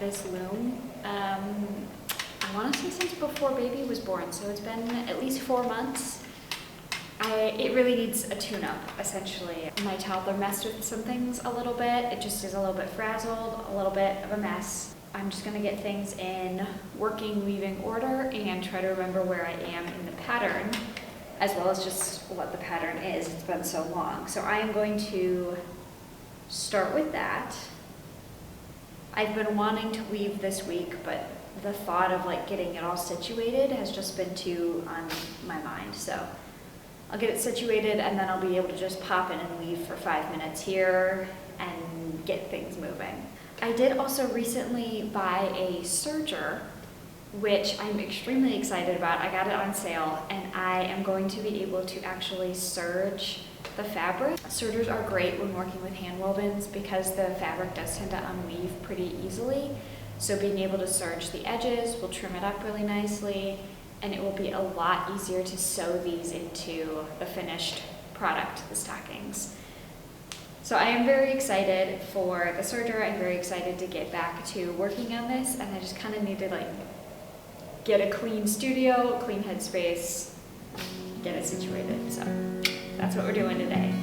this loom. I want to say since before baby was born, so it's been at least 4 months. It really needs a tune-up, essentially. My toddler messed with some things a little bit. It just is a little bit frazzled, a little bit of a mess. I'm just gonna get things in working weaving order and try to remember where I am in the pattern, as well as just what the pattern is. It's been so long. So I am going to start with that. I've been wanting to weave this week, but the thought of like getting it all situated has just been too on my mind. So I'll get it situated and then I'll be able to just pop in and weave for 5 minutes here and get things moving. I did also recently buy a serger, which I'm extremely excited about. I got it on sale and I am going to be able to actually serge the fabric. Sergers are great when working with hand wovens because the fabric does tend to unweave pretty easily. So being able to serge the edges will trim it up really nicely, and it will be a lot easier to sew these into the finished product, the stockings. So I am very excited for the serger. I'm very excited to get back to working on this, and I just kind of need to like get a clean studio, clean headspace, get it situated. So that's what we're doing today.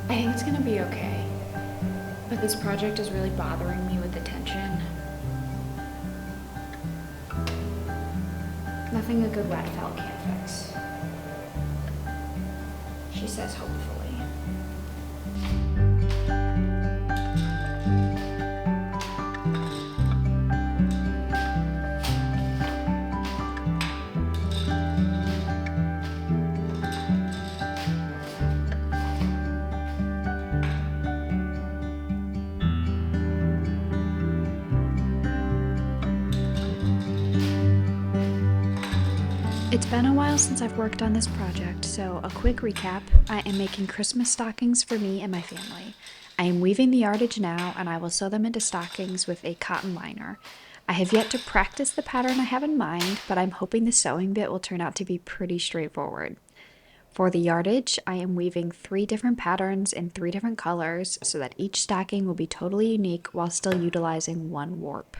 I think it's gonna be okay, but this project is really bothering me with the tension. Nothing a good wet felt can't fix. She says hopefully. It's been a while since I've worked on this project, so a quick recap. I am making Christmas stockings for me and my family. I am weaving the yardage now, and I will sew them into stockings with a cotton liner. I have yet to practice the pattern I have in mind, but I'm hoping the sewing bit will turn out to be pretty straightforward. For the yardage, I am weaving 3 different patterns in 3 different colors so that each stocking will be totally unique while still utilizing one warp.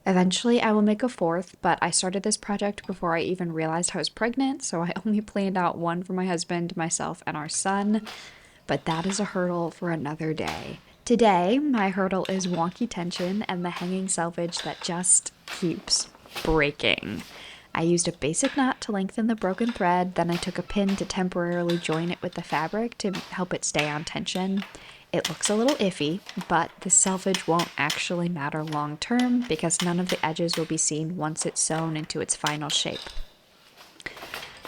Eventually, I will make a 4th, but I started this project before I even realized I was pregnant, so I only planned out 1 for my husband, myself, and our son. But that is a hurdle for another day. Today, my hurdle is wonky tension and the hanging selvage that just keeps breaking. I used a basic knot to lengthen the broken thread, then I took a pin to temporarily join it with the fabric to help it stay on tension. It looks a little iffy, but the selvage won't actually matter long term because none of the edges will be seen once it's sewn into its final shape.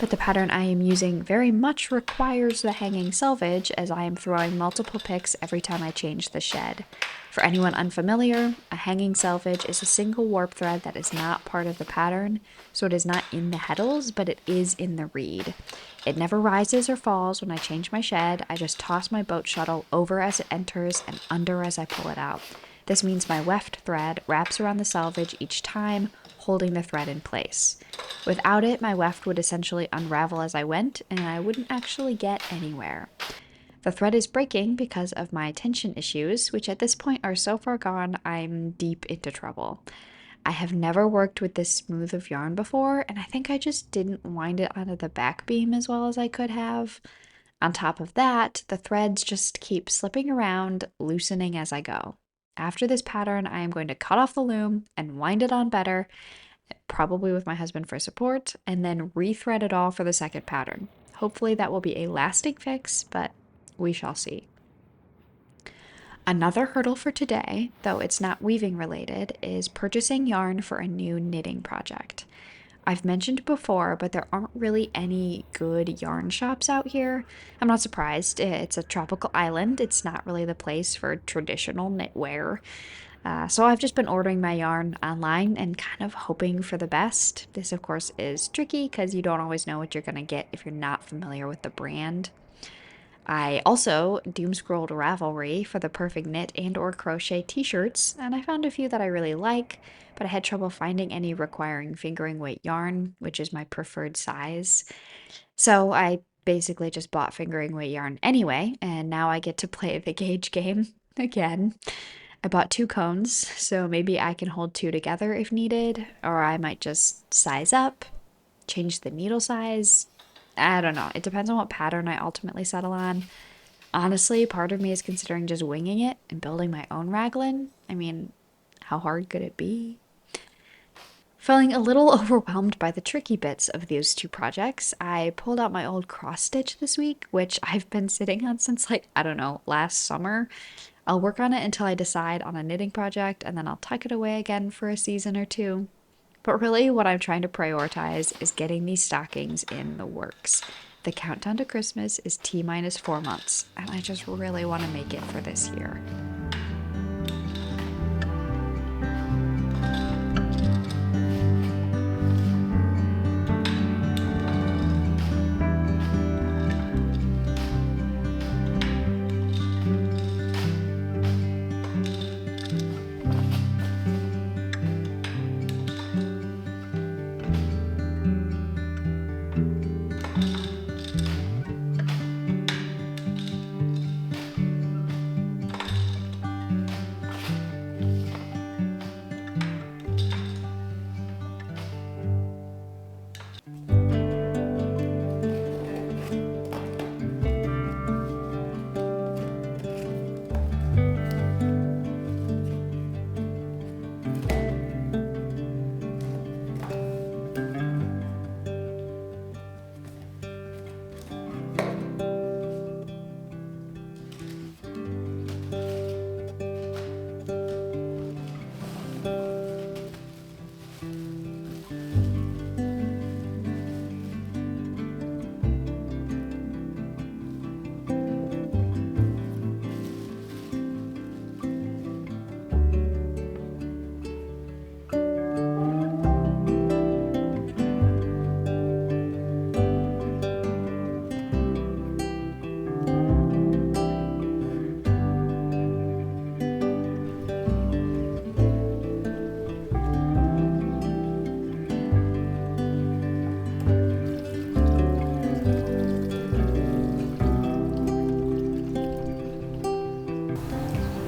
but the pattern I am using very much requires the hanging selvage, as I am throwing multiple picks every time I change the shed. For anyone unfamiliar, a hanging selvage is a single warp thread that is not part of the pattern, so it is not in the heddles, but it is in the reed. It never rises or falls when I change my shed. I just toss my boat shuttle over as it enters and under as I pull it out. This means my weft thread wraps around the selvage each time, holding the thread in place. Without it, my weft would essentially unravel as I went, and I wouldn't actually get anywhere. The thread is breaking because of my tension issues, which at this point are so far gone, I'm deep into trouble. I have never worked with this smooth of yarn before, and I think I just didn't wind it onto the back beam as well as I could have. On top of that, the threads just keep slipping around, loosening as I go. After this pattern, I am going to cut off the loom and wind it on better, probably with my husband for support, and then rethread it all for the second pattern. Hopefully that will be a lasting fix, but we shall see. Another hurdle for today, though it's not weaving related, is purchasing yarn for a new knitting project. I've mentioned before, but there aren't really any good yarn shops out here. I'm not surprised. It's a tropical island. It's not really the place for traditional knitwear. So I've just been ordering my yarn online and kind of hoping for the best. This, of course, is tricky because you don't always know what you're going to get if you're not familiar with the brand. I also doom scrolled Ravelry for the perfect knit and or crochet t-shirts, and I found a few that I really like, but I had trouble finding any requiring fingering weight yarn, which is my preferred size. So I basically just bought fingering weight yarn anyway, and now I get to play the gauge game again. I bought 2 cones, so maybe I can hold 2 together if needed, or I might just size up, change the needle size. I don't know. It depends on what pattern I ultimately settle on. Honestly, part of me is considering just winging it and building my own raglan. I mean, how hard could it be? Feeling a little overwhelmed by the tricky bits of these 2 projects, I pulled out my old cross stitch this week, which I've been sitting on since, like, I don't know, last summer. I'll work on it until I decide on a knitting project, and then I'll tuck it away again for a season or two. But really, what I'm trying to prioritize is getting these stockings in the works. The countdown to Christmas is T-minus 4 months, and I just really want to make it for this year.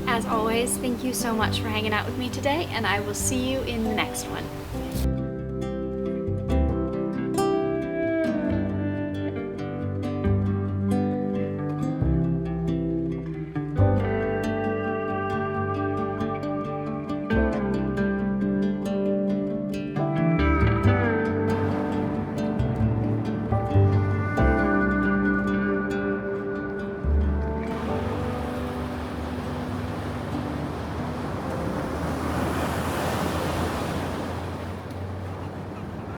As always, thank you so much for hanging out with me today, and I will see you in the next one.